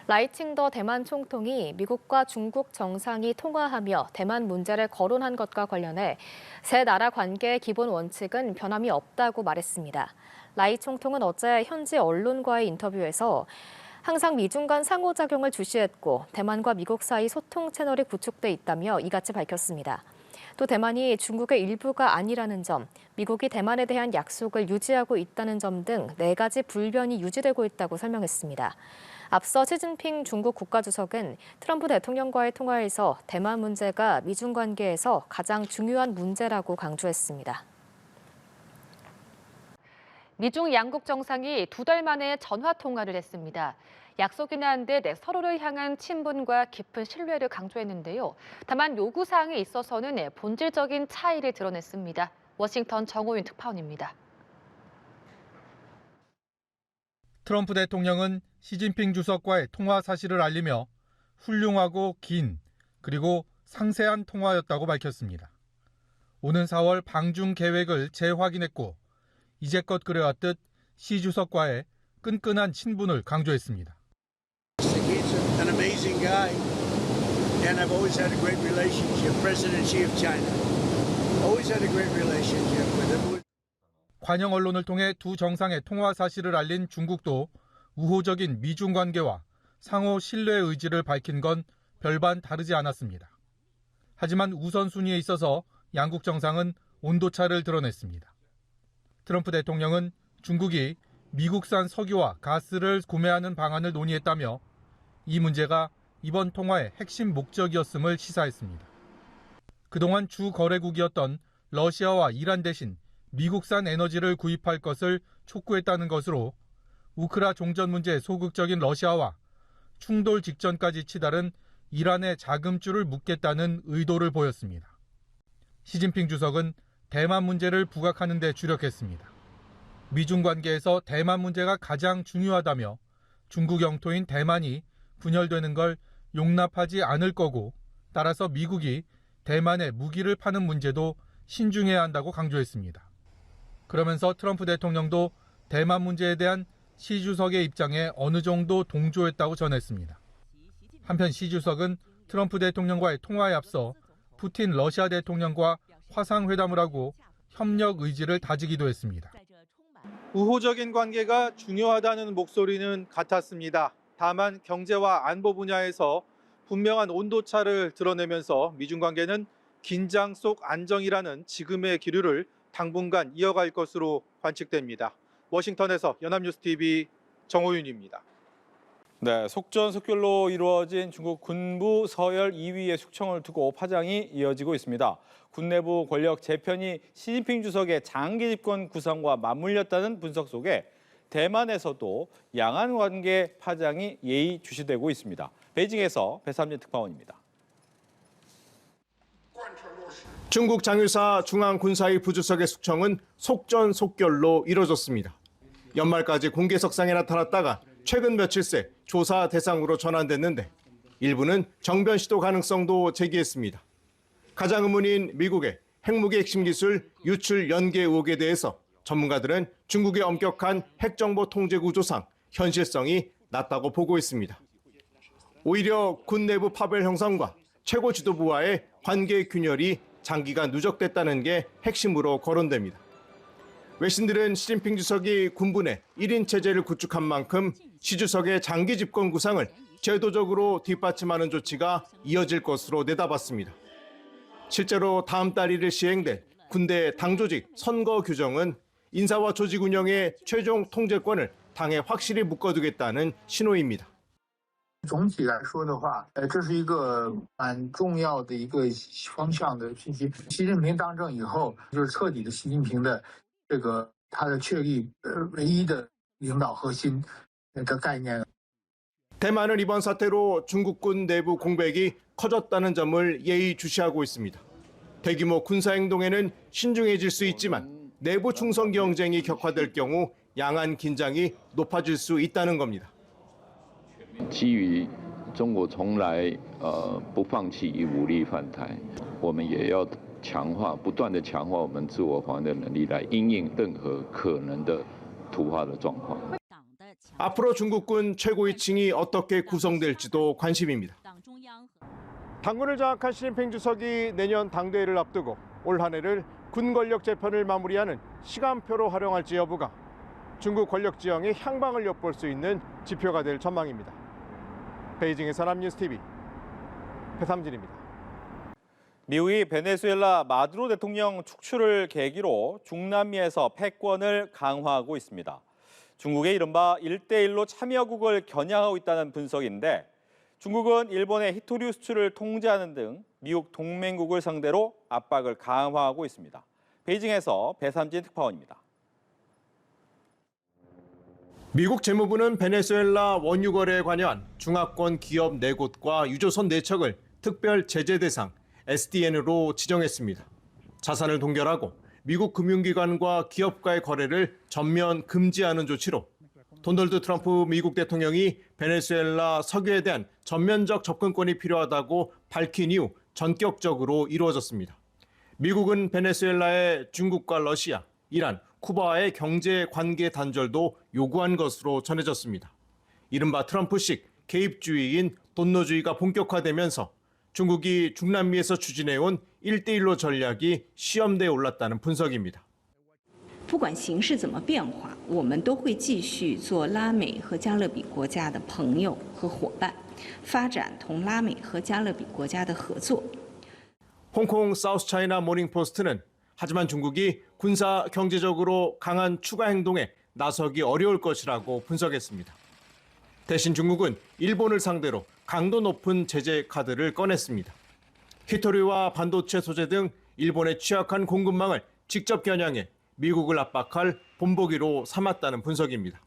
라이칭더 대만 총통이 미국과 중국 정상이 통화하며 대만 문제를 거론한 것과 관련해 세 나라 관계의 기본 원칙은 변함이 없다고 말했습니다. 라이 총통은 어제 현지 언론과의 인터뷰에서 항상 미중 간 상호작용을 주시했고 대만과 미국 사이 소통 채널이 구축돼 있다며 이같이 밝혔습니다. 또 대만이 중국의 일부가 아니라는 점, 미국이 대만에 대한 약속을 유지하고 있다는 점 등 4가지 불변이 유지되고 있다고 설명했습니다. 앞서 시진핑 중국 국가주석은 트럼프 대통령과의 통화에서 대만 문제가 미중 관계에서 가장 중요한 문제라고 강조했습니다. 미중 양국 정상이 2달 만에 전화 통화를 했습니다. 약속이나 한 듯 서로를 향한 친분과 깊은 신뢰를 강조했는데요. 다만 요구사항에 있어서는 본질적인 차이를 드러냈습니다. 워싱턴 정호윤 특파원입니다. 트럼프 대통령은 시진핑 주석과의 통화 사실을 알리며 훌륭하고 긴 그리고 상세한 통화였다고 밝혔습니다. 오는 4월 방중 계획을 재확인했고 이제껏 그래왔듯 시 주석과의 끈끈한 친분을 강조했습니다. He's an amazing guy, and I've always had a great relationship. President Xi of China, always had a great relationship with him. 관영 언론을 통해 두 정상의 통화 사실을 알린 중국도 우호적인 미중 관계와 상호 신뢰의 의지를 밝힌 건 별반 다르지 않았습니다. 하지만 우선순위에 있어서 양국 정상은 온도차를 드러냈습니다. 트럼프 대통령은 중국이 미국산 석유와 가스를 구매하는 방안을 논의했다며 이 문제가 이번 통화의 핵심 목적이었음을 시사했습니다. 그동안 주 거래국이었던 러시아와 이란 대신 미국산 에너지를 구입할 것을 촉구했다는 것으로 우크라 종전 문제에 소극적인 러시아와 충돌 직전까지 치달은 이란의 자금줄을 묶겠다는 의도를 보였습니다. 시진핑 주석은 대만 문제를 부각하는 데 주력했습니다. 미중 관계에서 대만 문제가 가장 중요하다며 중국 영토인 대만이 분열되는 걸 용납하지 않을 거고 따라서 미국이 대만에 무기를 파는 문제도 신중해야 한다고 강조했습니다. 그러면서 트럼프 대통령도 대만 문제에 대한 시 주석의 입장에 어느 정도 동조했다고 전했습니다. 한편 시 주석은 트럼프 대통령과의 통화에 앞서 푸틴 러시아 대통령과 화상회담을 하고 협력 의지를 다지기도 했습니다. 우호적인 관계가 중요하다는 목소리는 같았습니다. 다만 경제와 안보 분야에서 분명한 온도차를 드러내면서 미중 관계는 긴장 속 안정이라는 지금의 기류를 당분간 이어갈 것으로 관측됩니다. 워싱턴에서 연합뉴스TV 정호윤입니다. 네, 속전속결로 이루어진 중국 군부 서열 2위의 숙청을 두고 파장이 이어지고 있습니다. 군 내부 권력 재편이 시진핑 주석의 장기 집권 구상과 맞물렸다는 분석 속에 대만에서도 양안 관계 파장이 예의주시되고 있습니다. 베이징에서 배삼진 특파원입니다. 중국 장유사 중앙군사위 부주석의 숙청은 속전속결로 이뤄졌습니다. 연말까지 공개석상에 나타났다가 최근 며칠 새 조사 대상으로 전환됐는데 일부는 정변 시도 가능성도 제기했습니다. 가장 의문인 미국의 핵무기 핵심 기술 유출 연계 의혹에 대해서 전문가들은 중국의 엄격한 핵정보 통제 구조상 현실성이 낮다고 보고 있습니다. 오히려 군 내부 파벌 형성과 최고 지도부와의 관계 균열이 장기간 누적됐다는 게 핵심으로 거론됩니다. 외신들은 시진핑 주석이 군부내 1인 체제를 구축한 만큼 시 주석의 장기 집권 구상을 제도적으로 뒷받침하는 조치가 이어질 것으로 내다봤습니다. 실제로 다음 달 1일 시행될 군대 당조직 선거 규정은 인사와 조직 운영의 최종 통제권을 당에 확실히 묶어두겠다는 신호입니다. 总体来说的话，这是一个蛮重要的一个方向的信息。习近平当政以后，就是彻底的习近平的这个他的确立唯一的领导核心的概念。 대만은 이번 사태로 중국군 내부 공백이 커졌다는 점을 예의주시하고 있습니다. 대규모 군사행동에는 신중해질 수 있지만 내부 충성 경쟁이 격화될 경우 양안 긴장이 높아질 수 있다는 겁니다. 基于中国从来不放弃以武力犯台，我们也要不断的强化我们自我防卫的能力，来因应任何可能的突发的状况。 앞으로 중국군 최고위층이 어떻게 구성될지도 관심입니다. 당군을 장악한 시진핑 주석이 내년 당대회를 앞두고 올 한 해를 군 권력 재편을 마무리하는 시간표로 활용할지 여부가 중국 권력 지형의 향방을 엿볼 수 있는 지표가 될 전망입니다. 베이징의 산업뉴스TV 배삼진입니다. 미국이 베네수엘라 마두로 대통령 축출을 계기로 중남미에서 패권을 강화하고 있습니다. 중국의 이른바 1대1로 참여국을 겨냥하고 있다는 분석인데 중국은 일본의 히토류 수출을 통제하는 등 미국 동맹국을 상대로 압박을 강화하고 있습니다. 베이징에서 배삼진 특파원입니다. 미국 재무부는 베네수엘라 원유 거래에 관여한 중화권 기업 4곳과 유조선 4척을 특별 제재 대상 SDN으로 지정했습니다. 자산을 동결하고 미국 금융기관과 기업과의 거래를 전면 금지하는 조치로 도널드 트럼프 미국 대통령이 베네수엘라 석유에 대한 전면적 접근권이 필요하다고 밝힌 이후 전격적으로 이루어졌습니다. 미국은 베네수엘라의 중국과 러시아, 이란, 쿠바와의 경제 관계 단절도 요구한 것으로 전해졌습니다. 이른바 트럼프식 개입주의인 돈노주의가 본격화되면서 중국이 중남미에서 추진해온 1대1로 전략이 시험대에 올랐다는 분석입니다. 不管形势怎么变化，我们都会继续做拉美和加勒比国家的朋友和伙伴，发展同拉美和加勒比国家的合作。 홍콩 사우스차이나 모닝포스트는 하지만 중국이 군사 경제적으로 강한 추가 행동에 나서기 어려울 것이라고 분석했습니다. 대신 중국은 일본을 상대로 강도 높은 제재 카드를 꺼냈습니다. 히토류와 반도체 소재 등 일본의 취약한 공급망을 직접 겨냥해 미국을 압박할 본보기로 삼았다는 분석입니다.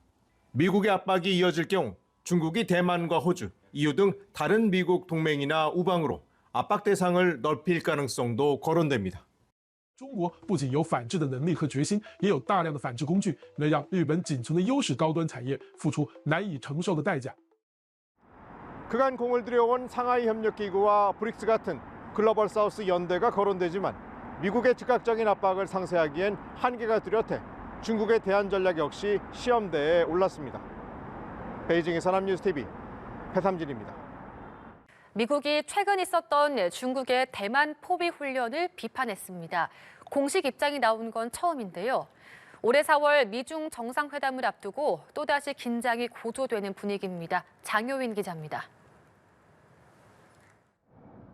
미국의 압박이 이어질 경우 중국이 대만과 호주, EU 등 다른 미국 동맹이나 우방으로 압박 대상을 넓힐 가능성도 거론됩니다. 中国不仅有反制的能力和决心，也有大量的反制工具，能让日本仅存的优势高端产业付出难以承受的代价。 그간 공을 들여온 상하이 협력기구와 브릭스 같은 글로벌 사우스 연대가 거론되지만 미국의 즉각적인 압박을 상쇄하기엔 한계가 뚜렷해 중국의 대안 전략 역시 시험대에 올랐습니다. 베이징의 산업뉴스TV 배삼진입니다. 미국이 최근 있었던 중국의 대만 포비 훈련을 비판했습니다. 공식 입장이 나온 건 처음인데요. 올해 4월 미중 정상회담을 앞두고 또다시 긴장이 고조되는 분위기입니다. 장효인 기자입니다.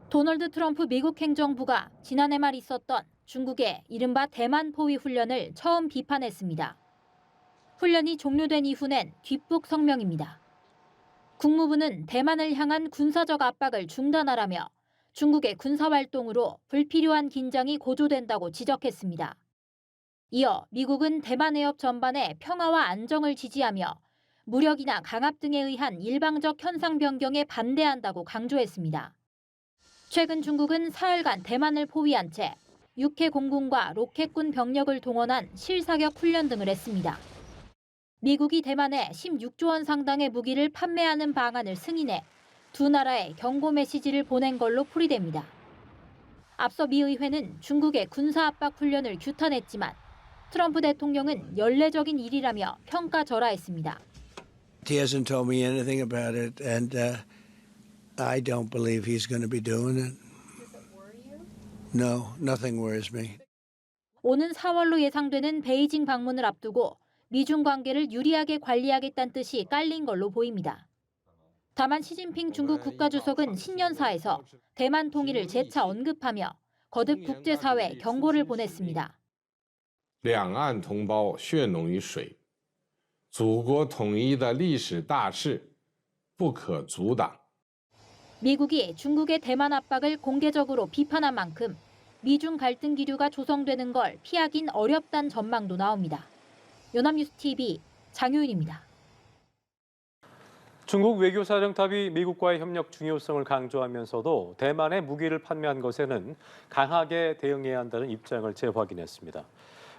도널드 트럼프 미국 행정부가 지난해 말 있었던 중국의 이른바 대만 포위 훈련을 처음 비판했습니다. 훈련이 종료된 이후 낸 뒷북 성명입니다. 국무부는 대만을 향한 군사적 압박을 중단하라며 중국의 군사활동으로 불필요한 긴장이 고조된다고 지적했습니다. 이어 미국은 대만 해협 전반의 평화와 안정을 지지하며 무력이나 강압 등에 의한 일방적 현상 변경에 반대한다고 강조했습니다. 최근 중국은 사흘간 대만을 포위한 채 육해 공군과 로켓군 병력을 동원한 실사격 훈련 등을 했습니다. 미국이 대만에 16조 원 상당의 무기를 판매하는 방안을 승인해 두 나라에 경고 메시지를 보낸 걸로 풀이됩니다. 앞서 미 의회는 중국의 군사 압박 훈련을 규탄했지만 트럼프 대통령은 연례적인 일이라며 평가절하했습니다. He hasn't told me anything about it, and I don't believe he's going to be doing it. No, nothing worries me. 오는 4월로 예상되는 베이징 방문을 앞두고 미중 관계를 유리하게 관리하겠다는 뜻이 깔린 걸로 보입니다. 다만 시진핑 중국 국가주석은 신년사에서 대만 통일을 재차 언급하며 거듭 국제사회에 경고를 보냈습니다. 两岸同胞血浓于水，祖国统一的历史大势不可阻挡。 미국이 중국의 대만 압박을 공개적으로 비판한 만큼 미중 갈등 기류가 조성되는 걸 피하긴 어렵다는 전망도 나옵니다. 연합뉴스TV 장효인입니다. 중국 외교사령탑이 미국과의 협력 중요성을 강조하면서도 대만에 무기를 판매한 것에는 강하게 대응해야 한다는 입장을 재확인했습니다.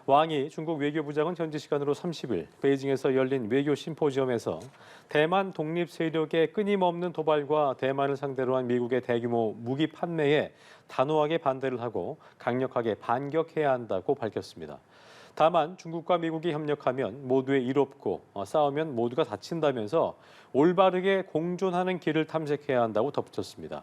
왕이 중국 외교부장은 현지 시간으로 30일 베이징에서 열린 외교 심포지엄에서 대만 독립 세력의 끊임없는 도발과 대만을 상대로 한 미국의 대규모 무기 판매에 단호하게 반대를 하고 강력하게 반격해야 한다고 밝혔습니다. 다만 중국과 미국이 협력하면 모두의 이롭고 싸우면 모두가 다친다면서 올바르게 공존하는 길을 탐색해야 한다고 덧붙였습니다.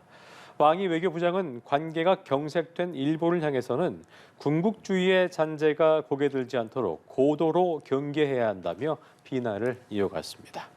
왕이 외교부장은 관계가 경색된 일본을 향해서는 군국주의의 잔재가 고개 들지 않도록 고도로 경계해야 한다며 비난을 이어갔습니다.